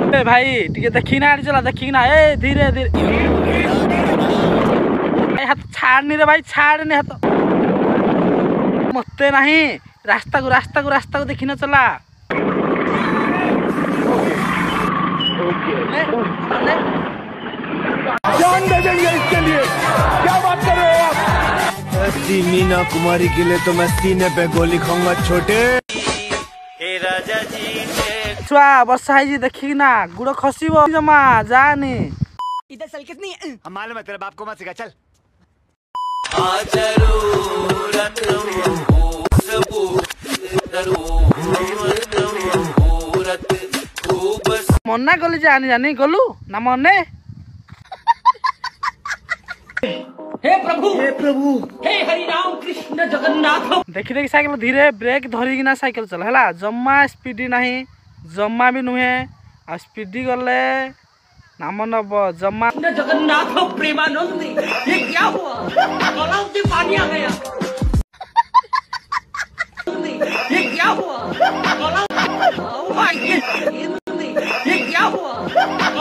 ए भाई टिके देखी ना चला देखी ना ए धीरे धीरे हाथ छाड़नी रे भाई छाड़नी हाथ मते नहीं रास्ता को देखी ना चला जान दे देंगे इसके लिए। क्या बात कर रहे हो आप? ऐसी मीना कुमारी के लिए तो मैं सीने पे गोली खाऊंगा छोटे। हे राजा जी छुआ वर्षा है जी देखी ना गुड़ खसीबो जमा जानी इधर चल कितनी हम मालूम है तेरे बाप को मत सिखा चल। मना गली जानी जानी गलु ना मने हे प्रभु हे हरि राम कृष्ण जगन्नाथ। देखी देखी साइकिल धीरे ब्रेक धरिकी ना साइकिल चल है जम्मा स्पीडी नहीं जम्मा भी नुहे आ स्पीडी गले नाम नब जम्मा जगन्नाथ प्रेमानंद ये क्या हुआ? गलाव से पानी आ गया।